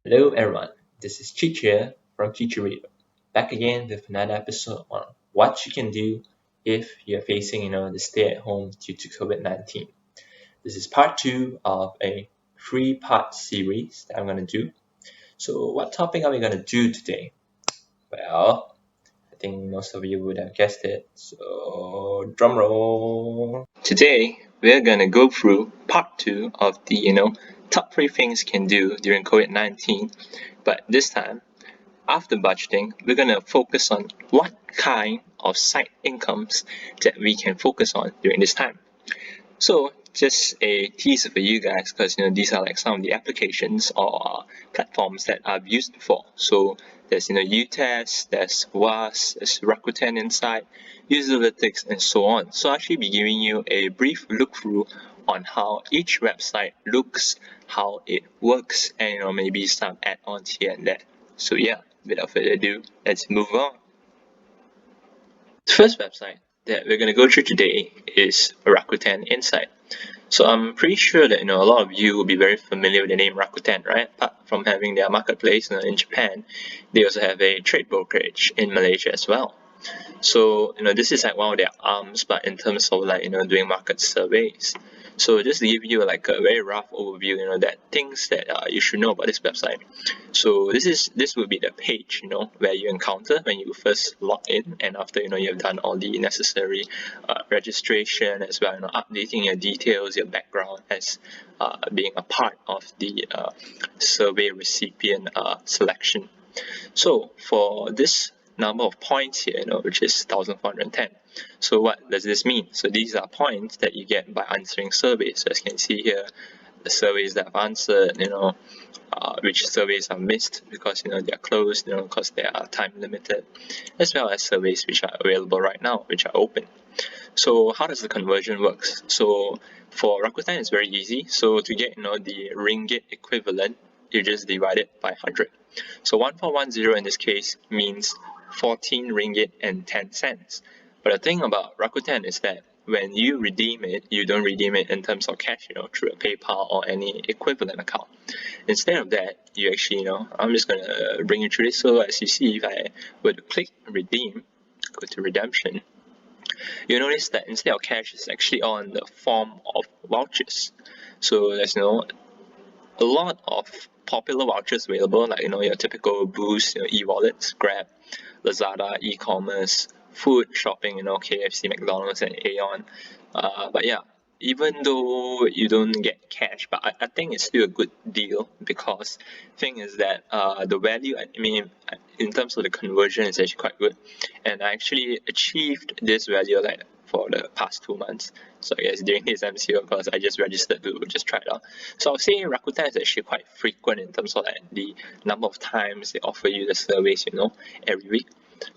Hello everyone, this is Cheech here from Cheech Radio, back again with another episode on what you can do if you're facing, the stay at home due to COVID-19. This is part two of a three-part series that I'm going to do. So what topic are we going to do today? Well, I think most of you would have guessed it, so drum roll. Today, we're going to go through part two of the, top three things you can do during COVID-19. But this time, after budgeting, we're going to focus on what kind of side incomes that we can focus on during this time. So just a teaser for you guys, because these are like some of the applications or platforms that I've used before. So there's YouTest, there's Vase, there's Rakuten inside, Olytic, and so on. So I'll actually be giving you a brief look through on how each website looks, how it works, and maybe some add-ons here and there. So yeah, without further ado, let's move on. The first website that we're going to go through today is Rakuten Insight. So I'm pretty sure that a lot of you will be very familiar with the name Rakuten, right? Apart from having their marketplace in Japan, they also have a trade brokerage in Malaysia as well. So this is like one of their arms, but in terms of doing market surveys. So just to give you like a very rough overview, that things that you should know about this website. So this will be the page where you encounter when you first log in, and after you've done all the necessary registration as well, updating your details, your background as being a part of the survey recipient selection. So for this number of points here, which is 1,410. So what does this mean? So these are points that you get by answering surveys. So as you can see here, the surveys that I've answered, which surveys are missed because they are closed, because they are time limited, as well as surveys which are available right now, which are open. So how does the conversion works? So for Rakuten, it's very easy. So to get the ringgit equivalent, you just divide it by 100. So 1410 in this case means 14 ringgit and 10 cents. But the thing about Rakuten is that when you redeem it, you don't redeem it in terms of cash, through a PayPal or any equivalent account. Instead of that, you actually, I'm just gonna bring you through this. So as you see, if I were to click redeem, go to redemption, you notice that instead of cash, it's actually on the form of vouchers. So there's a lot of popular vouchers available, like your typical Boost, e-wallets, Grab, Lazada, e-commerce, food, shopping, KFC, McDonald's, and Aeon. But yeah, even though you don't get cash, but I think it's still a good deal, because thing is that the value, I mean, in terms of the conversion, is actually quite good, and I actually achieved this value like for the past 2 months. So I guess during this MCO, because I just registered to just try it out. So I would say Rakuten is actually quite frequent in terms of like the number of times they offer you the surveys, every week.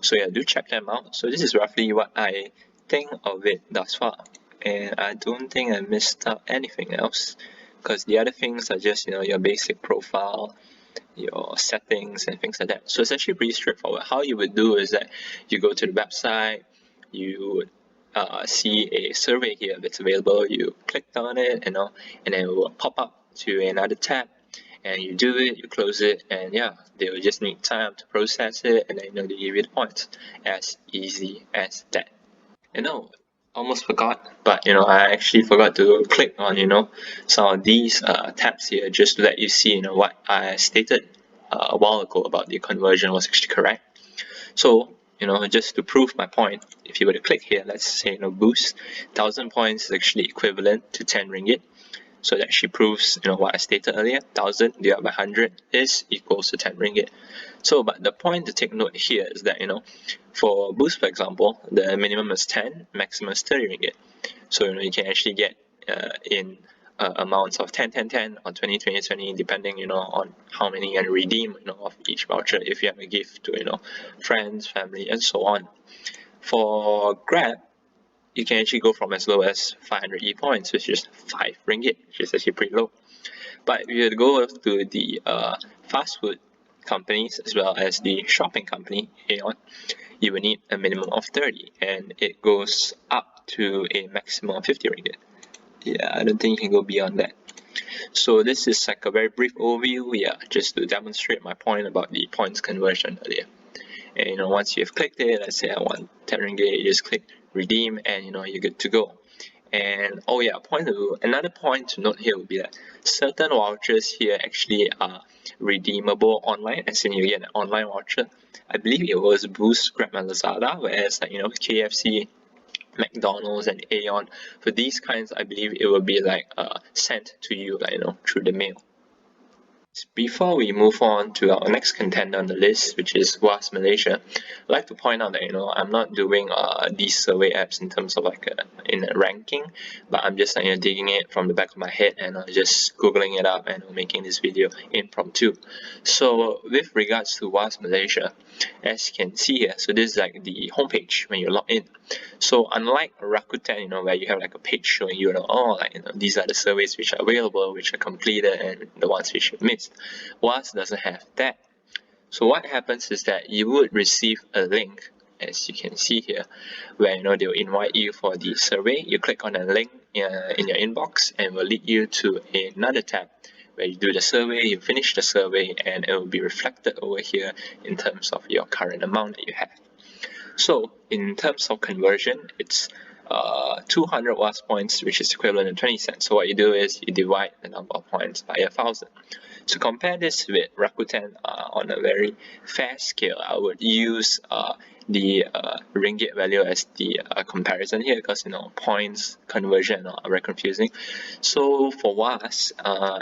So yeah, do check them out. So this is roughly what I think of it thus far, and I don't think I missed out anything else, because the other things are just your basic profile, your settings, and things like that. So it's actually pretty straightforward. How you would do is that you go to the website, you would see a survey here that's available, you click on it, and then it will pop up to another tab, and you do it, you close it, and yeah, they will just need time to process it, and then they give you the points. As easy as that. Almost forgot, but I actually forgot to click on some of these tabs here, just to let you see what I stated a while ago about the conversion was actually correct. So just to prove my point, if you were to click here, let's say boost, 1,000 points is actually equivalent to 10 ringgit. So that actually proves what I stated earlier. 1,000 divided by 100 is equals to 10 ringgit. So but the point to take note here is that for boost, for example, the minimum is 10, maximum is 30 ringgit. So you can actually get in amounts of 10, 10, 10 or 20, 20, 20, depending on how many you can redeem of each voucher, if you have a gift to friends, family, and so on. For Grab, you can actually go from as low as 500 E-points, which is 5 ringgit, which is actually pretty low. But if you go to the fast food companies as well as the shopping company, Aeon, you will need a minimum of 30, and it goes up to a maximum of 50 ringgit. Yeah, I don't think you can go beyond that. So this is like a very brief overview, just to demonstrate my point about the points conversion earlier. And once you've clicked it, let's say I want 10 ringgit, you just click redeem and you're good to go. And another point to note here would be that certain vouchers here actually are redeemable online, as in you get an online voucher. I believe it was Boost, Grab, and Lazada, whereas KFC, McDonald's, and Aeon, for these kinds, I believe it will be sent to you through the mail. Before we move on to our next contender on the list, which is Vase Malaysia, I'd like to point out that I'm not doing these survey apps in terms of in a ranking, but I'm just digging it from the back of my head and just googling it up and making this video impromptu. So with regards to Vase Malaysia, as you can see here, so this is the homepage when you log in. So unlike Rakuten, where you have a page showing you, these are the surveys which are available, which are completed, and the ones which you missed, Vase doesn't have that. So what happens is that you would receive a link, as you can see here, where they'll invite you for the survey. You click on a link in your inbox, and will lead you to another tab where you do the survey, you finish the survey, and it will be reflected over here in terms of your current amount that you have. So in terms of conversion, it's 200 Vase points, which is equivalent to 20 cents. So what you do is you divide the number of points by 1,000. To compare this with Rakuten on a very fair scale, I would use the ringgit value as the comparison here, because points conversion are very confusing. So for Vase,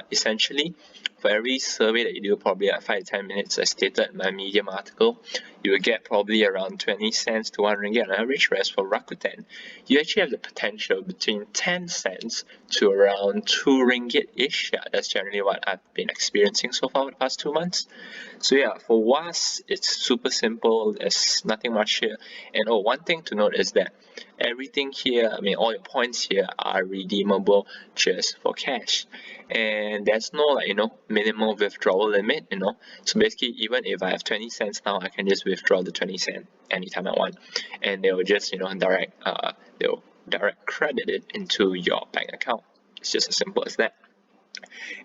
essentially, for every survey that you do, probably 5 to 10 minutes, as stated in my Medium article, you will get probably around 20 cents to 1 ringgit on average. Whereas for Rakuten, you actually have the potential between 10 cents to around 2 ringgit-ish. Yeah, that's generally what I've been experiencing so far for the past 2 months. So yeah, for Vase, it's super simple. There's nothing much here. And one thing to note is that everything here, all your points here are redeemable just for cash. And there's no minimal withdrawal limit, So basically, even if I have 20 cents now, I can just withdraw the 20 cent anytime I want, and they will just they'll direct credit it into your bank account. It's just as simple as that.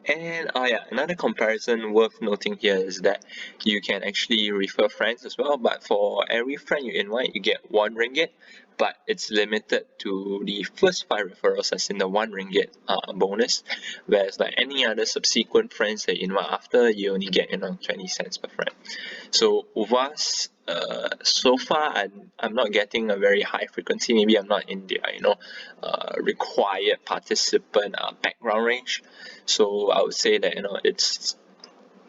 And another comparison worth noting here is that you can actually refer friends as well, but for every friend you invite, you get 1 ringgit, but it's limited to the first 5 referrals, as in the 1 ringgit bonus, whereas any other subsequent friends that you invite after, you only get 20 cents per friend. So Vase, so far I'm not getting a very high frequency. Maybe I'm not in the required participant background range. So I would say that it's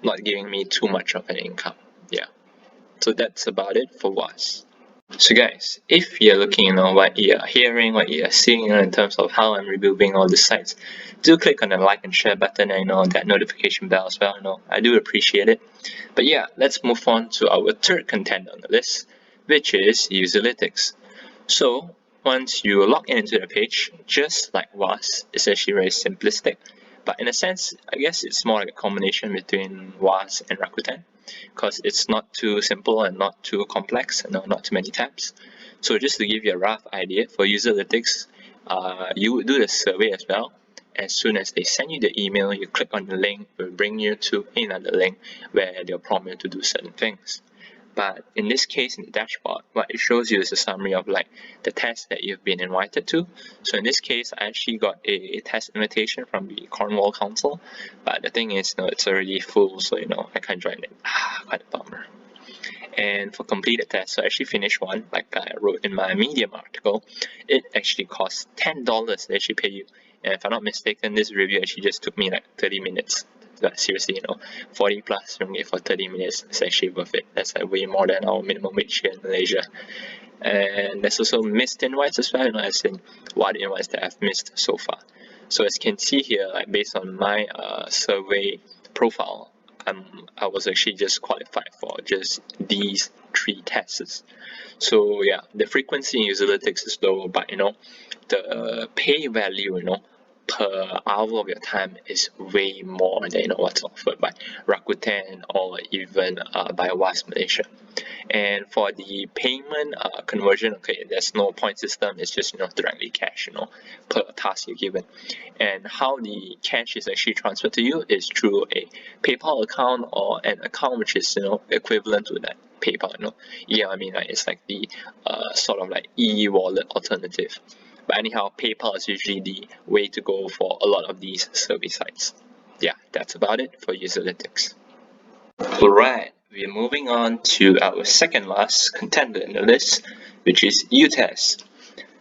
not giving me too much of an income. Yeah. So that's about it for Vase. So guys, if you're looking what you're hearing, what you're seeing in terms of how I'm reviewing all the sites, do click on the like and share button and that notification bell as well. I do appreciate it. But yeah, let's move on to our third contender on the list, which is Olytic. So once you log in into the page, just like Vase, it's actually very simplistic. But in a sense, I guess it's more like a combination between Vase and Rakuten, because it's not too simple and not too complex, not too many tabs. So just to give you a rough idea, for Olytic, you would do the survey as well. As soon as they send you the email, you click on the link, it will bring you to another link where they'll prompt you to do certain things. But in this case, in the dashboard, what it shows you is a summary of the tests that you've been invited to. So in this case, I actually got a test invitation from the Cornwall Council, but the thing is, it's already full, so I can't join it. Quite a bummer. And for completed tests, so I actually finished one, like I wrote in my Medium article, it actually costs $10 they actually pay you. And if I'm not mistaken, this review actually just took me 30 minutes. But seriously, 40 plus ringgit for 30 minutes is actually worth it. That's way more than our minimum wage here in Malaysia. And there's also missed invites as well, as in what invites that I've missed so far. So as you can see here, based on my survey profile, I was actually just qualified for just these 3 tests. So yeah, the frequency in Olytic is low, but the pay value, per hour of your time is way more than what's offered by Rakuten or even by Vase Malaysia. And for the payment conversion, okay, there's no point system. It's just directly cash, per task you're given. And how the cash is actually transferred to you is through a PayPal account or an account which is equivalent to that PayPal. Yeah, I mean, it's like the sort of like e-wallet alternative. But anyhow, PayPal is usually the way to go for a lot of these survey sites. Yeah, that's about it for Usalytics. Alright, we're moving on to our second last contender in the list, which is YouTest.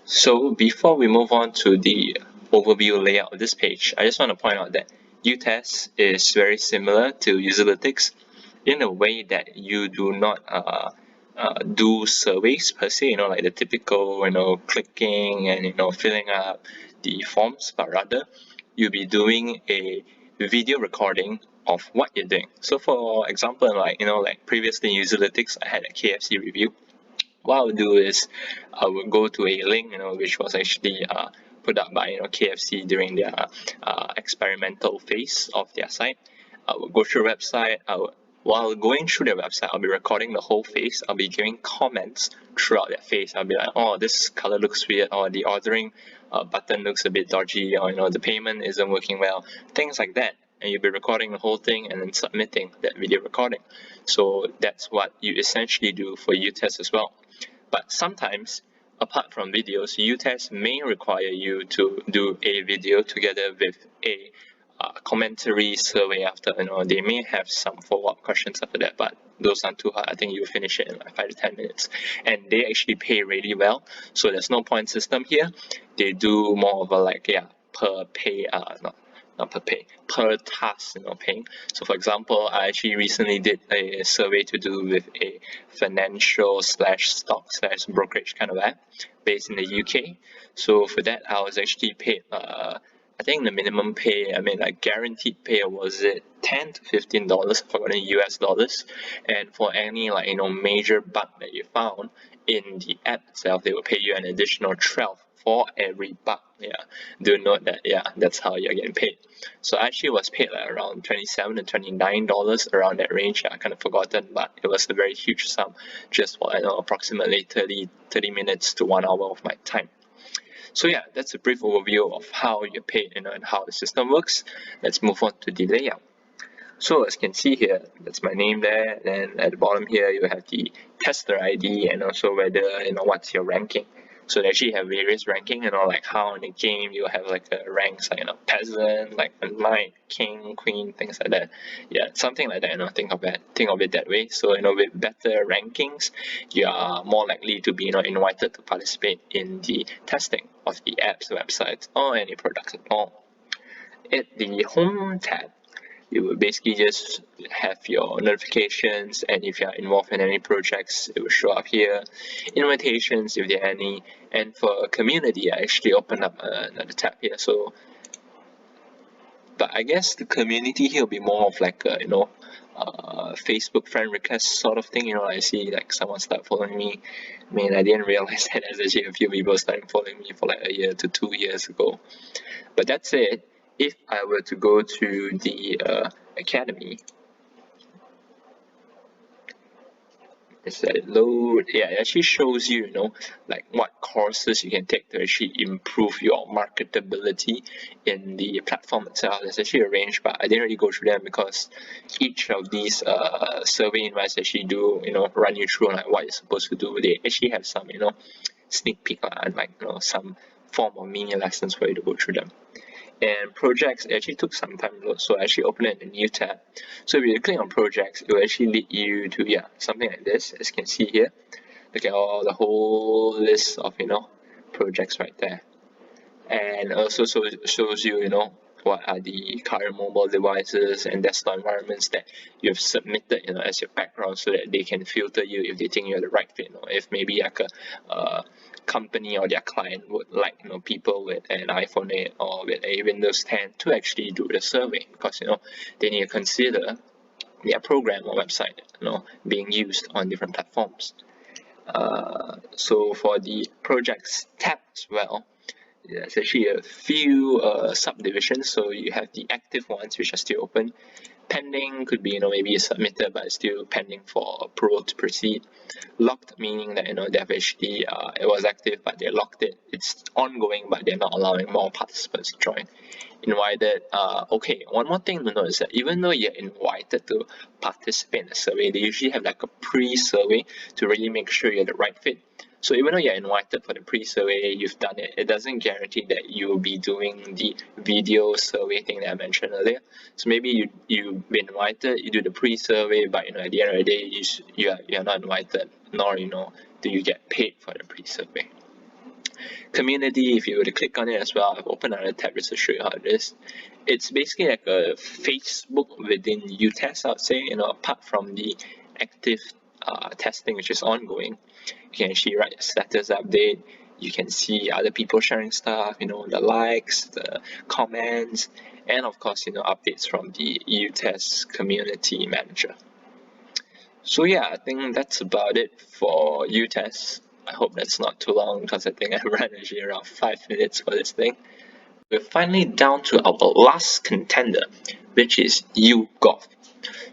So before we move on to the overview layout of this page, I just want to point out that YouTest is very similar to Usalytics in a way that you do not do surveys per se, like the typical, clicking and, filling up the forms, but rather you'll be doing a video recording of what you're doing. So for example, like previously in Usalytics, I had a KFC review. What I would do is I would go to a link, which was actually put up by KFC during their experimental phase of their site. I would go through the website. While going through their website, I'll be recording the whole phase. I'll be giving comments throughout that phase. I'll be like, oh, this color looks weird, or the ordering button looks a bit dodgy, or the payment isn't working well, things like that. And you'll be recording the whole thing and then submitting that video recording. So that's what you essentially do for YouTest as well. But sometimes, apart from videos, YouTest may require you to do a video together with a commentary survey after. They may have some follow-up questions after that, but those aren't too hard. I think you'll finish it in like 5 to 10 minutes. And they actually pay really well, so there's no point system here. They do more of a per pay, not per pay, per task, paying. So for example, I actually recently did a survey to do with a financial / stock / brokerage kind of app based in the UK. So for that, I was actually paid I think the minimum pay, guaranteed pay, was it $10 to $15 for the US dollars. And for any major bug that you found in the app itself, they will pay you an additional 12 for every bug. Yeah, do note that. Yeah, that's how you're getting paid. So I actually was paid around $27 to $29, around that range. I kind of forgotten, but it was a very huge sum just for approximately 30 minutes to 1 hour of my time. So yeah, that's a brief overview of how you're paid, and how the system works. Let's move on to the layout. So as you can see here, that's my name there. Then at the bottom here, you have the tester ID and also whether what's your ranking. So they actually have various ranking, like how in the game you have like a ranks like peasant, like a knight, king, queen, things like that. Yeah, something like that. Think of it that way. So with better rankings, you are more likely to be invited to participate in the testing of the apps, websites, or any products at all. At the home tab, you will basically just have your notifications, and if you're involved in any projects, it will show up here. Invitations, if there are any. And for community, I actually opened up another tab here. So, but I guess the community here will be more of like a, Facebook friend request sort of thing. I see like someone start following me. I didn't realize that there's actually a few people started following me for like a year to 2 years ago. But that's it. If I were to go to the academy, let's let it load. Yeah, it actually shows you, like what courses you can take to actually improve your marketability in the platform itself. There's actually a range, but I didn't really go through them because each of these survey invites actually do, run you through like what you're supposed to do. They actually have some, sneak peek, and like, some form of mini lessons for you to go through them. And projects, it actually took some time to load, so I actually opened it in a new tab. So if you click on projects, it will actually lead you to something like this, as you can see here. Look at all the whole list of projects right there. And also shows you what are the current mobile devices and desktop environments that you've submitted as your background, so that they can filter you if they think you're the right fit. If maybe like a company or their client would like people with an iPhone 8 or with a Windows 10 to actually do the survey, because they need to consider their program or website being used on different platforms. So for the projects tab as well, there's actually a few subdivisions. So you have the active ones which are still open. Pending could be, maybe submitted but still pending for approval to proceed. Locked meaning that, they've actually it was active but they locked it. It's ongoing but they're not allowing more participants to join. Invited. Okay, one more thing to note is that even though you're invited to participate in a survey, they usually have like a pre-survey to really make sure you're the right fit. So even though you're invited for the pre-survey, you've done it, it doesn't guarantee that you'll be doing the video survey thing that I mentioned earlier. So maybe you've been invited, you do the pre-survey, but at the end of the day, you're not invited, nor do you get paid for the pre-survey. Community, if you were to click on it as well, I've opened another tab just to show you how it is. It's basically like a Facebook within YouTest, I would say. Apart from the active testing which is ongoing, you can actually write a status update. You can see other people sharing stuff, the likes, the comments, and of course, updates from the YouTest community manager. So yeah, I think that's about it for YouTest. I hope that's not too long because I think I ran actually around 5 minutes for this thing. We're finally down to our last contender, which is YouGov.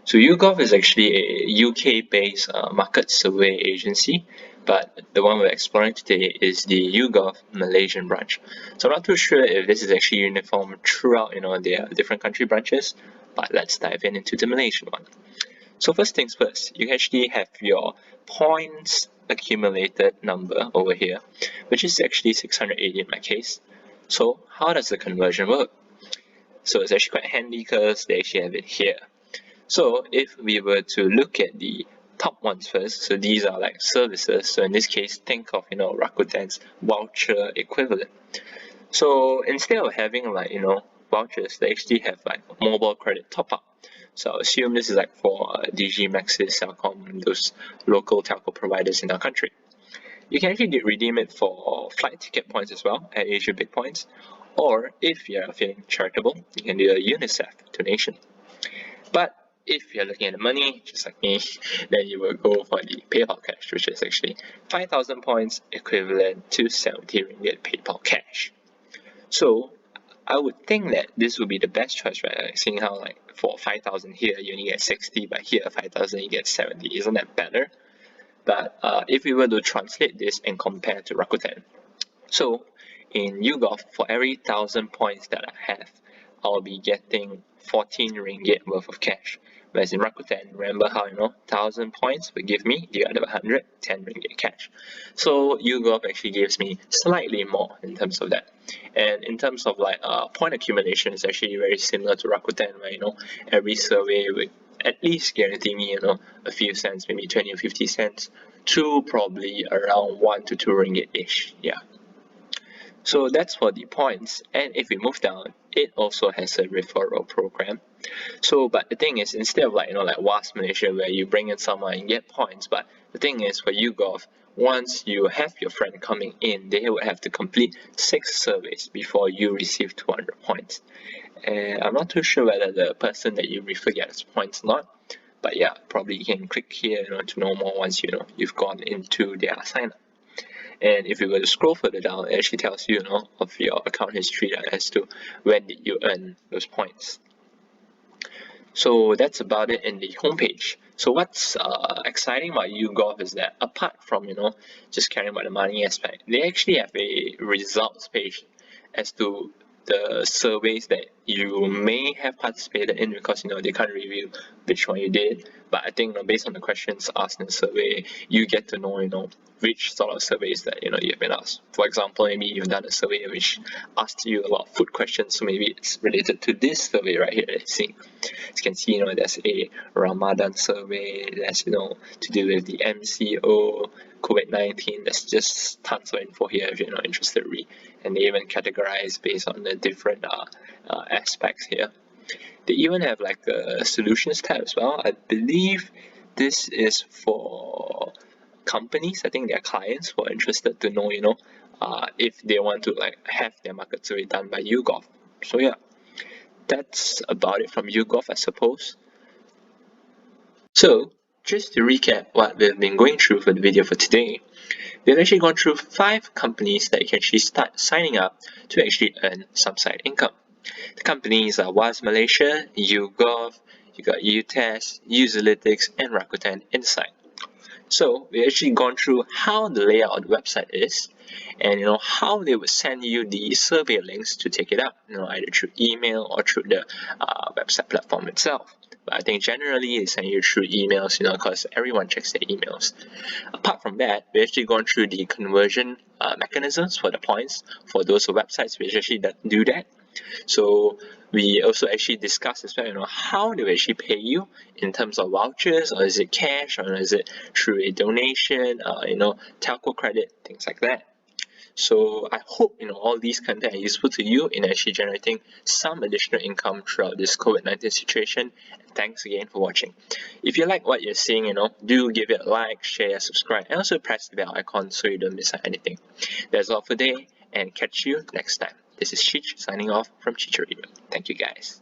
So YouGov is actually a UK-based market survey agency, but the one we're exploring today is the YouGov Malaysian branch. So I'm not too sure if this is actually uniform throughout, their different country branches, but let's dive into the Malaysian one. So first things first, you actually have your points accumulated number over here, which is actually 680 in my case. So how does the conversion work? So it's actually quite handy because they actually have it here. So if we were to look at the top ones first, so these are like services. So in this case, think of Rakuten's voucher equivalent. So instead of having like vouchers, they actually have like mobile credit top up. So I assume this is like for DG, Maxis, Celcom, those local telco providers in our country. You can actually redeem it for flight ticket points as well at Asia Big Points, or if you're feeling charitable, you can do a UNICEF donation. But if you're looking at the money, just like me, then you will go for the PayPal Cash, which is actually 5,000 points equivalent to 70 ringgit PayPal Cash. So I would think that this would be the best choice, right? Like seeing how like for 5,000 here you only get 60, but here 5,000 you get 70. Isn't that better? But if we were to translate this and compare to Rakuten, so in YouGov, for every 1,000 points that I have, I'll be getting 14 ringgit worth of cash. Whereas in Rakuten, remember how 1,000 points will give me the other 110 ringgit cash. So YouGov actually gives me slightly more in terms of that. And in terms of like point accumulation, it's actually very similar to Rakuten, where every survey would at least guarantee me a few cents, maybe 20 or 50 cents, to probably around 1 to 2 ringgit ish. Yeah. So that's for the points. And if we move down, it also has a referral program. So, but the thing is, instead of like Vase Malaysia, where you bring in someone and get points, but the thing is for YouGov, once you have your friend coming in, they will have to complete 6 surveys before you receive 200 points. And I'm not too sure whether the person that you refer gets points or not. But yeah, probably you can click here to know more once you've gone into their sign up. And if you were to scroll further down, it actually tells you, of your account history as to when did you earn those points. So that's about it in the homepage. So what's exciting about YouGov is that apart from just caring about the money aspect, they actually have a results page as to the surveys that you may have participated in, because they can't reveal which one you did. But I think based on the questions asked in the survey, you get to know which sort of surveys that you've been asked. For example, maybe you've done a survey which asked you a lot of food questions, so maybe it's related to this survey right here that you see. As you can see, there's a Ramadan survey, there's to do with the MCO, Covid-19. There's just tons of info here if you're not interested to read, and they even categorize based on the different aspects here. They even have like a solutions tab as well. I believe this is for companies. I think their clients who are interested to know if they want to like have their market survey done by YouGov. So yeah, that's about it from YouGov, I suppose. So just to recap what we've been going through for the video for today, we've actually gone through 5 companies that you can actually start signing up to actually earn some side income. The companies are Vase Malaysia, YouGov, you got YouTest, Olytic, and Rakuten inside. So we actually gone through how the layout of the website is, and how they would send you the survey links to take it up, either through email or through the website platform itself. But I think generally they send you through emails, because everyone checks their emails. Apart from that, we actually gone through the conversion mechanisms for the points for those websites which actually do that. So we also actually discussed as well, how they will actually pay you in terms of vouchers, or is it cash, or is it through a donation, telco credit, things like that. So I hope all these content are useful to you in actually generating some additional income throughout this COVID-19 situation. And thanks again for watching. If you like what you're seeing, do give it a like, share, subscribe, and also press the bell icon so you don't miss out anything. That's all for today, and catch you next time. This is Chich signing off from Chich Radio. Thank you guys.